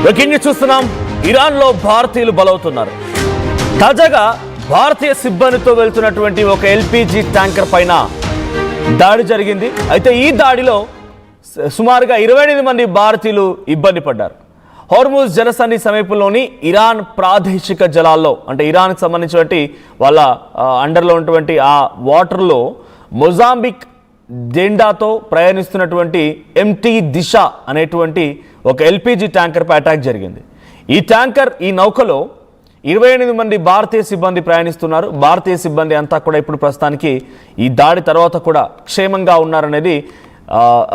Breaking చూస్తున్నాం. ఇరాన్లో భారతీయులు బలవుతున్నారు. తాజాగా భారతీయ సిబ్బందితో వెళ్తున్నటువంటి ఒక ఎల్పిజి ట్యాంకర్ పైన దాడి జరిగింది. అయితే ఈ దాడిలో సుమారుగా 28 మంది భారతీయులు ఇబ్బంది పడ్డారు. హోర్ముజ్ జలసంధి సమీపంలోని ఇరాన్ ప్రాదేశిక జలాల్లో, అంటే ఇరాన్కి సంబంధించినటువంటి వాళ్ళ అండర్లో ఉన్నటువంటి ఆ వాటర్లో మొజాంబిక్ జెండాతో ప్రయాణిస్తున్నటువంటి ఎంటీ దిశ అనేటువంటి ఒక ఎల్పిజి ట్యాంకర్పై అటాక్ జరిగింది. ఈ నౌకలో 28 మంది భారతీయ సిబ్బంది ప్రయాణిస్తున్నారు. భారతీయ సిబ్బంది అంతా కూడా ఇప్పుడు ప్రస్తుతానికి ఈ దాడి తర్వాత కూడా క్షేమంగా ఉన్నారనేది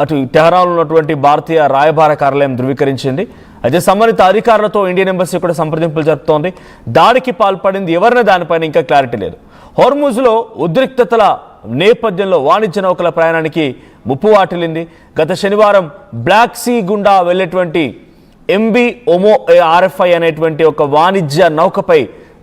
అటు టెహరాన్లో ఉన్నటువంటి భారతీయ రాయబార కార్యాలయం ధృవీకరించింది. అయితే సంబంధిత అధికారులతో ఇండియన్ ఎంబసీ కూడా సంప్రదింపులు జరుపుతోంది. దాడికి పాల్పడింది ఎవరిన దానిపైన ఇంకా క్లారిటీ లేదు. హోర్ముజ్లో ఉద్రిక్తతల నేపథ్యంలో వాణిజ్య నౌకల ప్రయాణానికి ముప్పు వాటిల్లింది. గత శనివారం బ్లాక్ సీ గుండా వెళ్ళేటువంటి ఎంబీ ఒమో ఆర్ఎఫ్ఐ అనేటువంటి ఒక వాణిజ్య నౌకపై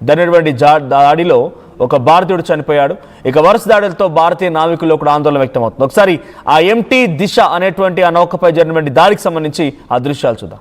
జరిగినటువంటి దాడిలో ఒక భారతీయుడు చనిపోయాడు. ఇక వరుస దాడులతో భారతీయ నావికుల్లో కూడా ఆందోళన వ్యక్తమవుతుంది. ఒకసారి ఆ ఎంటీ దిశ అనేటువంటి ఆ నౌకపై జరిగినటువంటి దాడికి సంబంధించి ఆ దృశ్యాలు చూద్దాం.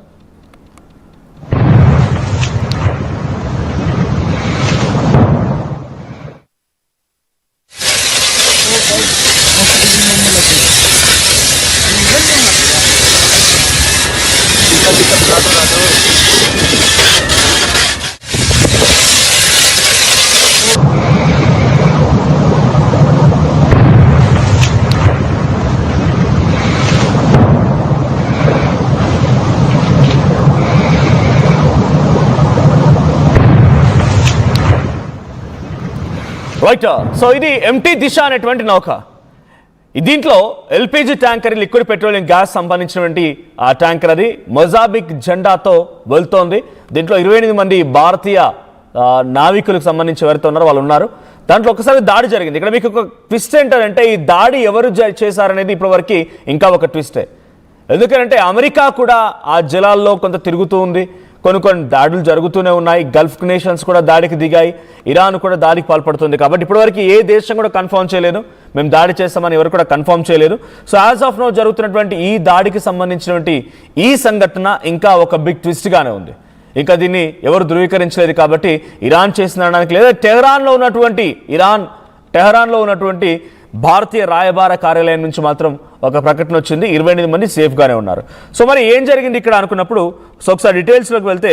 రైట్. సో ఇది ఎంటీ దిశ అనేటువంటి నౌక. దీంట్లో LPG tanker, liquid petroleum gas సంబంధించినటువంటి ఆ ట్యాంకర్ అది మొజాంబిక్ జెండాతో వెళ్తోంది. దీంట్లో 28 మంది భారతీయ నావికులకు సంబంధించి ఎవరైతే ఉన్నారో వాళ్ళు ఉన్నారు. దాంట్లో ఒకసారి దాడి జరిగింది. ఇక్కడ మీకు ఒక ట్విస్ట్ ఏంటంటే ఈ దాడి ఎవరు చేశారనేది ఇప్పటివరకు ఇంకా ఒక ట్విస్టే. ఎందుకంటే అమెరికా కూడా ఆ జలాల్లో కొంత తిరుగుతూ ఉంది. కొన్ని దాడులు జరుగుతూనే ఉన్నాయి. గల్ఫ్ నేషన్స్ కూడా దాడికి దిగాయి. ఇరాన్ కూడా దాడికి పాల్పడుతుంది. కాబట్టి ఇప్పటివరకు ఏ దేశం కూడా కన్ఫర్మ్ చేయలేదు మేము దాడి చేస్తామని ఎవరు కూడా కన్ఫర్మ్ చేయలేదు. సో యాజ్ ఆఫ్ నో జరుగుతున్నటువంటి ఈ దాడికి సంబంధించినటువంటి ఈ సంఘటన ఇంకా ఒక బిగ్ ట్విస్ట్గానే ఉంది. ఇంకా దీన్ని ఎవరు ధృవీకరించలేదు. కాబట్టి ఇరాన్ చేసిన అనడానికి లేదా టెహరాన్లో ఉన్నటువంటి భారతీయ రాయబార కార్యాలయం నుంచి మాత్రం ఒక ప్రకటన వచ్చింది. 28 మంది సేఫ్గానే ఉన్నారు. సో మరి ఏం జరిగింది ఇక్కడ అనుకున్నప్పుడు ఒకసారి డీటెయిల్స్లోకి వెళ్తే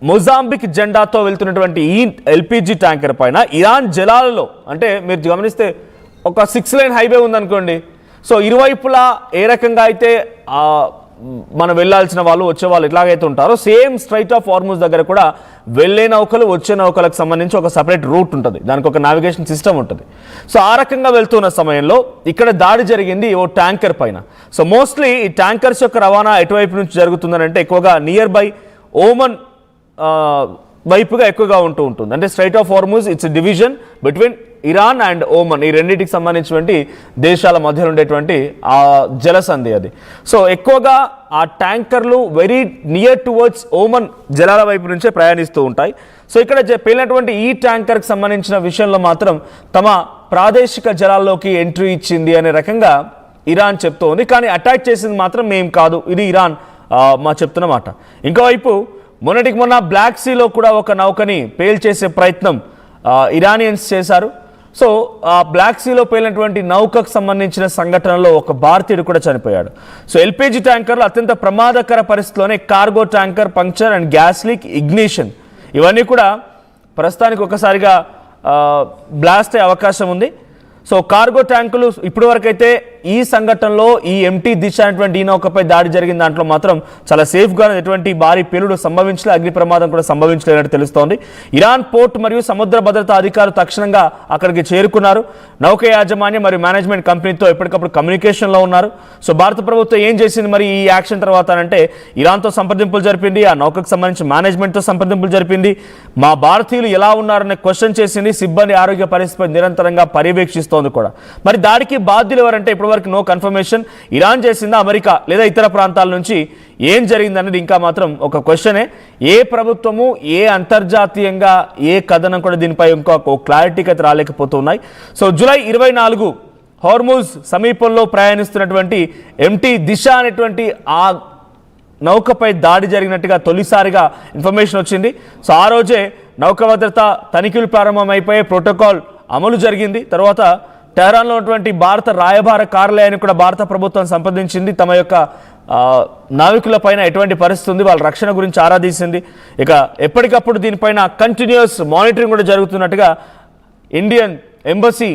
మొజాంబిక్ జెండాతో వెళ్తున్నటువంటి ఈ ఎల్పిజి ట్యాంకర్ పైన ఇరాన్ జలాలలో, అంటే మీరు గమనిస్తే ఒక 6 లైన్ హైవే ఉందనుకోండి. సో ఇరువైపులా ఏ రకంగా అయితే మనం వెళ్ళాల్సిన వాళ్ళు వచ్చే వాళ్ళు ఎట్లాగైతే ఉంటారో సేమ్ స్ట్రైట్ ఆఫ్ హార్ముజ్ దగ్గర కూడా వెళ్ళే నౌకలు వచ్చే నౌకలకు సంబంధించి ఒక సపరేట్ రూట్ ఉంటుంది. దానికి ఒక నావిగేషన్ సిస్టమ్ ఉంటుంది. సో ఆ రకంగా వెళ్తున్న సమయంలో ఇక్కడ దాడి జరిగింది ఓ ట్యాంకర్ పైన. సో మోస్ట్లీ ఈ ట్యాంకర్స్ యొక్క రవాణా ఎటువైపు నుంచి జరుగుతుందని అంటే ఎక్కువగా నియర్ బై ఓమన్ వైపుగా ఎక్కువగా ఉంటుంది. అంటే strait of Hormuz it's division between Iran and Oman, ఈ రెండింటికి సంబంధించినటువంటి దేశాల మధ్యలో ఉండేటువంటి ఆ జలసంధి అది. సో ఎక్కువగా ఆ ట్యాంకర్లు వెరీ నియర్ టువర్డ్స్ ఓమన్ జలాల వైపు నుంచే ప్రయాణిస్తూ ఉంటాయి. సో ఇక్కడ పేలినటువంటి ఈ ట్యాంకర్కి సంబంధించిన విషయంలో మాత్రం తమ ప్రాదేశిక జలాల్లోకి ఎంట్రీ ఇచ్చింది అనే రకంగా ఇరాన్ చెప్తూ ఉంది. కానీ అటాక్ చేసింది మాత్రం మేం కాదు, ఇది ఇరాన్ మా చెప్తున్న మాట. ఇంకోవైపు మొన్న బ్లాక్ సీలో కూడా ఒక నౌకని పేల్చేసే ప్రయత్నం ఇరానియన్స్ చేశారు. సో ఆ బ్లాక్ సీలో పేలినటువంటి నౌకకు సంబంధించిన సంఘటనలో ఒక భారతీయుడు కూడా చనిపోయాడు. సో ఎల్పిజి ట్యాంకర్లు అత్యంత ప్రమాదకర పరిస్థితిలోనే cargo tanker puncture and gas leak, ignition ఇవన్నీ కూడా ప్రస్తుతానికి ఒకసారిగా బ్లాస్ట్ అయ్యే అవకాశం ఉంది. సో కార్గో ట్యాంకులు ఇప్పటివరకైతే ఈ సంఘటనలో ఈ ఎంటీ దిశ అనేటువంటి ఈ నౌకపై దాడి జరిగిన దాంట్లో మాత్రం చాలా సేఫ్గా ఎటువంటి భారీ పేలుడు సంభవించలేదు, అగ్ని ప్రమాదం కూడా సంభవించలేనట్టు తెలుస్తోంది. ఇరాన్ పోర్ట్ మరియు సముద్ర భద్రతా అధికారులు తక్షణంగా అక్కడికి చేరుకున్నారు. నౌక యాజమాన్యం మరియు మేనేజ్మెంట్ కంపెనీతో ఎప్పటికప్పుడు కమ్యూనికేషన్లో ఉన్నారు. సో భారత ప్రభుత్వం ఏం చేసింది మరి ఈ యాక్షన్ తర్వాత అంటే ఇరాన్తో సంప్రదింపులు జరిపింది, ఆ నౌకకు సంబంధించి మేనేజ్మెంట్తో సంప్రదింపులు జరిపింది, మా భారతీయులు ఎలా ఉన్నారనే క్వశ్చన్ చేసింది, సిబ్బంది ఆరోగ్య పరిస్థితిపై నిరంతరంగా పర్యవేక్షిస్తోంది కూడా. మరి దాడికి బాధ్యులు ఎవరంటే ఇప్పటివరకు నో కన్ఫర్మేషన్. ఇరాన్ చేసిందా, అమెరికా లేదా ఇతర ప్రాంతాల నుంచి ఏం జరిగిందనేది ఇంకా మాత్రం ఒక క్వశ్చనే. ఏ ప్రభుత్వము ఏ అంతర్జాతీయంగా ఏ కథనం కూడా దీనిపై ఇంకా క్లారిటీకి అయితే రాలేకపోతున్నాయి. సో జూలై 24 హార్ముజ్ సమీపంలో ప్రయాణిస్తున్నటువంటి ఎంటీ దిశ అనేటువంటి ఆ నౌకపై దాడి జరిగినట్టుగా తొలిసారిగా ఇన్ఫర్మేషన్ వచ్చింది. సో ఆ రోజే నౌక భద్రత తనిఖీలు ప్రారంభమైపోయి ప్రోటోకాల్ అమలు జరిగింది. తర్వాత టెహరాన్లో ఉన్నటువంటి భారత రాయబార కార్యాలయాన్ని కూడా భారత ప్రభుత్వం సంప్రదించింది. తమ యొక్క నావికుల పైన ఎటువంటి పరిస్థితి ఉంది, వాళ్ళ రక్షణ గురించి ఆరాధించింది. ఇక ఎప్పటికప్పుడు దీనిపైన కంటిన్యూస్ మానిటరింగ్ కూడా జరుగుతున్నట్టుగా Indian embassy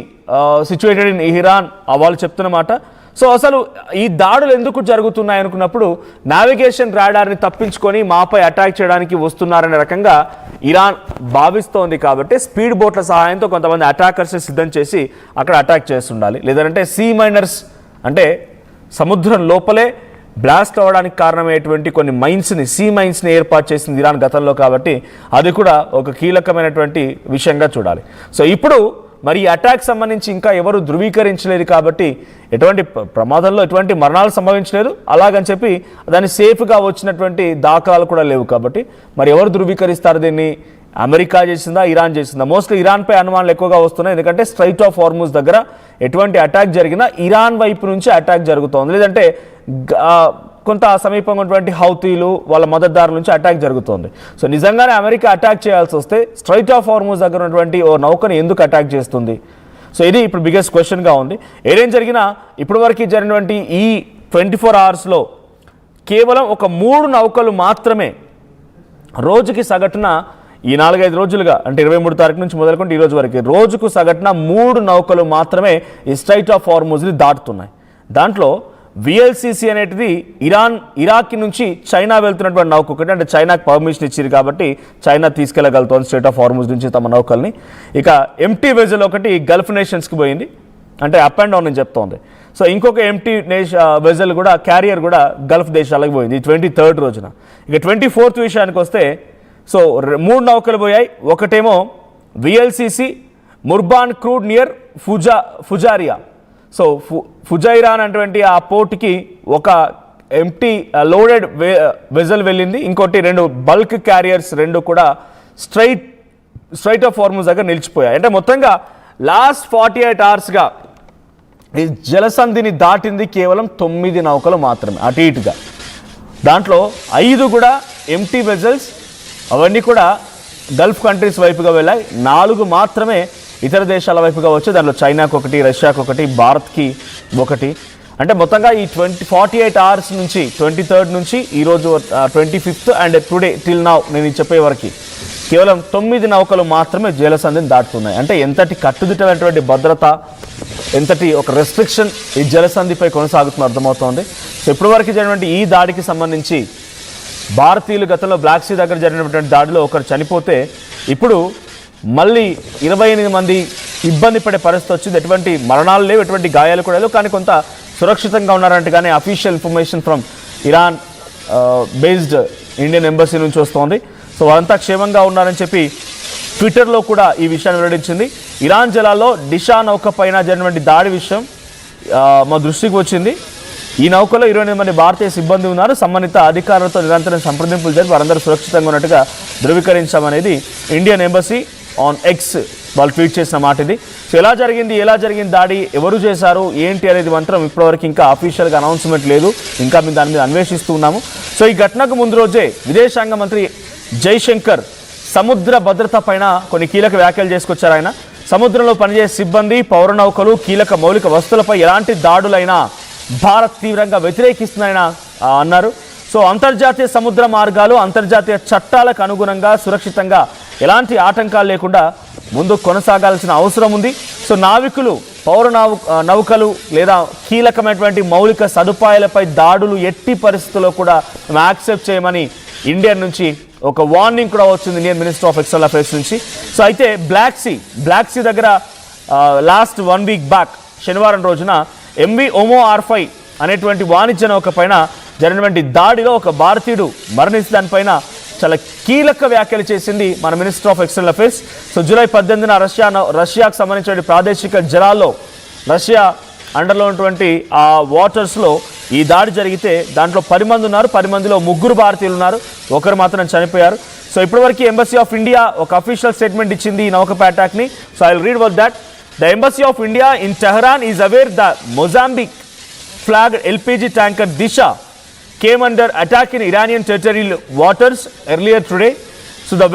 situated in Iran వాళ్ళు చెప్తున్నమాట. సో అసలు ఈ దాడులు ఎందుకు జరుగుతున్నాయి అనుకున్నప్పుడు నావిగేషన్ రాడార్ని తప్పించుకొని మాపై అటాక్ చేయడానికి వస్తున్నారనే రకంగా ఇరాన్ భావిస్తోంది. కాబట్టి స్పీడ్ బోట్ల సహాయంతో కొంతమంది అటాకర్స్ సిద్ధం చేసి అక్కడ అటాక్ చేస్తుండాలి. లేదంటే సీ మైనర్స్ అంటే సముద్రం లోపలే బ్లాస్ట్ అవ్వడానికి కారణమయ్యేటువంటి కొన్ని మైన్స్ని సీ మైన్స్ని ఏర్పాటు చేసింది ఇరాన్ గతంలో. కాబట్టి అది కూడా ఒక కీలకమైనటువంటి విషయంగా చూడాలి. సో ఇప్పుడు మరి ఈ అటాక్ సంబంధించి ఇంకా ఎవరు ధృవీకరించలేదు కాబట్టి ఎటువంటి ప్రమాదంలో ఎటువంటి మరణాలు సంభవించలేదు. అలాగని చెప్పి దాన్ని సేఫ్గా వచ్చినటువంటి దాఖలాలు కూడా లేవు. కాబట్టి మరి ఎవరు ధృవీకరిస్తారు దీన్ని? అమెరికా చేసిందా, ఇరాన్ చేసిందా? మోస్ట్లీ ఇరాన్పై అనుమానాలు ఎక్కువగా వస్తున్నాయి. ఎందుకంటే స్ట్రైట్ ఆఫ్ హార్ముజ్ దగ్గర ఎటువంటి అటాక్ జరిగినా ఇరాన్ వైపు నుంచి అటాక్ జరుగుతోంది. లేదంటే కొంత సమీపంగా ఉన్నటువంటి హౌతీలు వాళ్ళ మద్దతుదారుల నుంచి అటాక్ జరుగుతోంది. సో నిజంగానే అమెరికా అటాక్ చేయాల్సి వస్తే స్ట్రైట్ ఆఫ్ హార్ముజ్ దగ్గర ఉన్నటువంటి ఓ నౌకను ఎందుకు అటాక్ చేస్తుంది? సో ఇది ఇప్పుడు బిగ్గెస్ట్ క్వశ్చన్గా ఉంది. ఏదేం జరిగినా ఇప్పటి వరకు జరిగినటువంటి ఈ 24 అవర్స్లో కేవలం ఒక 3 నౌకలు మాత్రమే రోజుకి సగటున ఈ 4-5 రోజులుగా అంటే 23 తారీఖు నుంచి మొదలుకుంటే ఈ రోజు వరకు రోజుకు సగటున 3 నౌకలు మాత్రమే ఈ స్ట్రైట్ ఆఫ్ హార్ముజ్ని దాటుతున్నాయి. దాంట్లో విఎల్సిసి అనేటిది ఇరాక్ నుంచి చైనా వెళ్తున్నటువంటి నౌక ఒకటి. అంటే చైనాకి పర్మిషన్ ఇచ్చింది కాబట్టి చైనా తీసుకెళ్లగలుగుతుంది స్ట్రైట్ ఆఫ్ హార్ముజ్ నుంచి తమ నౌకల్ని. ఇక ఎంటీ వెజల్ ఒకటి గల్ఫ్ నేషన్స్కి పోయింది, అంటే అప్ అండ్ డౌన్ అని చెప్తోంది. సో ఇంకొక ఎంటీ వెజల్ కూడా క్యారియర్ కూడా గల్ఫ్ దేశాలకు పోయింది 23rd రోజున. ఇక 24th విషయానికి వస్తే సో 3 నౌకలు పోయాయి. ఒకటేమో VLCC Murban crude near Fujairah. So Fujairah అనేటువంటి ఆ పోర్ట్కి ఒక ఎంటీ లోడెడ్ వెజల్ వెళ్ళింది. ఇంకోటి 2 బల్క్ క్యారియర్స్ 2 కూడా స్ట్రైట్ ఆఫ్ హార్ముజ్ దగ్గర నిలిచిపోయాయి. అంటే మొత్తంగా లాస్ట్ 48 అవర్స్గా ఈ జలసంధిని దాటింది కేవలం 9 నౌకలు మాత్రమే అటు ఇటుగా. దాంట్లో 5 కూడా ఎంటీ వెజల్స్, అవన్నీ కూడా గల్ఫ్ కంట్రీస్ వైపుగా వెళ్ళాయి. 4 మాత్రమే ఇతర దేశాల వైపుగా వచ్చి దాంట్లో చైనాకు ఒకటి, రష్యాకు ఒకటి, భారత్కి ఒకటి. అంటే మొత్తంగా ఈ 48 అవర్స్ నుంచి 23rd నుంచి ఈరోజు 25th and today till now నేను చెప్పే వరకు కేవలం 9 నౌకలు మాత్రమే జలసంధిని దాటుతున్నాయి. అంటే ఎంతటి కట్టుదిట్టమైనటువంటి భద్రత, ఎంతటి ఒక రెస్ట్రిక్షన్ ఈ జలసంధిపై కొనసాగుతుందో అర్థమవుతోంది. సో ఇప్పటి వరకు జరిగినటువంటి ఈ దాడికి సంబంధించి భారతీయులు గతంలో బ్లాక్ సీ దగ్గర జరిగినటువంటి దాడిలో ఒకరు చనిపోతే ఇప్పుడు మళ్ళీ 28 మంది ఇబ్బంది పడే పరిస్థితి వచ్చింది. ఎటువంటి మరణాలు లేవు, ఎటువంటి గాయాలు కూడా లేవు, కానీ కొంత సురక్షితంగా ఉన్నారంటేగానే official information from Iran based Indian embassy నుంచి వస్తోంది. సో వారంతా క్షేమంగా ఉన్నారని చెప్పి ట్విట్టర్లో కూడా ఈ విషయాన్ని వెల్లడించింది. ఇరాన్ జలాల్లో డిషా నౌక పైన జరిగినటువంటి దాడి విషయం మా దృష్టికి వచ్చింది. ఈ నౌకలో 28 మంది భారతీయ సిబ్బంది ఉన్నారు. సంబంధిత అధికారులతో నిరంతరం సంప్రదింపులు జరిపి వారందరూ సురక్షితంగా ఉన్నట్టుగా ధృవీకరించామనేది ఇండియన్ ఎంబసీ ఆన్ ఎక్స్ వాళ్ళు ట్వీట్ చేసిన మాట ఇది. సో ఎలా జరిగింది దాడి, ఎవరు చేశారు, ఏంటి అనేది మాత్రం ఇప్పటివరకు ఇంకా అఫీషియల్గా అనౌన్స్మెంట్ లేదు. ఇంకా మేము దాని మీద అన్వేషిస్తూ ఉన్నాము. సో ఈ ఘటనకు ముందు రోజే విదేశాంగ మంత్రి జైశంకర్ సముద్ర భద్రత పైన కొన్ని కీలక వ్యాఖ్యలు చేసుకొచ్చారు. ఆయన సముద్రంలో పనిచేసే సిబ్బంది, పౌర నౌకలు, కీలక మౌలిక వస్తువులపై ఎలాంటి దాడులైనా భారత్ తీవ్రంగా వ్యతిరేకిస్తుందని అన్నారు. సో అంతర్జాతీయ సముద్ర మార్గాలు అంతర్జాతీయ చట్టాలకు అనుగుణంగా సురక్షితంగా ఎలాంటి ఆటంకాలు లేకుండా ముందు కొనసాగాల్సిన అవసరం ఉంది. సో నావికులు, పౌర నౌకలు లేదా కీలకమైనటువంటి మౌలిక సదుపాయాలపై దాడులు ఎట్టి పరిస్థితుల్లో కూడా మేము యాక్సెప్ట్ చేయమని ఇండియా నుంచి ఒక వార్నింగ్ కూడా వచ్చింది Indian minister of external affairs నుంచి. సో అయితే బ్లాక్ సీ దగ్గర లాస్ట్ 1 వీక్ బ్యాక్ శనివారం రోజున ఎంవి ఓమో R5 అనేటువంటి వాణిజ్య నౌక పైన జరిగినటువంటి దాడిలో ఒక భారతీయుడు మరణించి దానిపైన చాలా కీలక వ్యాఖ్యలు చేసింది మన minister of external affairs. So July 18న రష్యాకు సంబంధించిన ప్రాదేశిక జలాల్లో రష్యా అండర్లో ఉన్నటువంటి ఆ వాటర్స్లో ఈ దాడి జరిగితే దాంట్లో 10 మంది ఉన్నారు. 10 మందిలో 3 భారతీయులు ఉన్నారు, ఒకరు మాత్రం చనిపోయారు. సో ఇప్పటివరకు ఎంబసీ ఆఫ్ ఇండియా ఒక అఫీషియల్ స్టేట్మెంట్ ఇచ్చింది ఈ నౌకపై అటాక్ని. So I will read about that. The Embassy of India in Tehran is aware that Mozambique flagged LPG tanker Disha came under attack in Iranian territorial waters earlier today. So the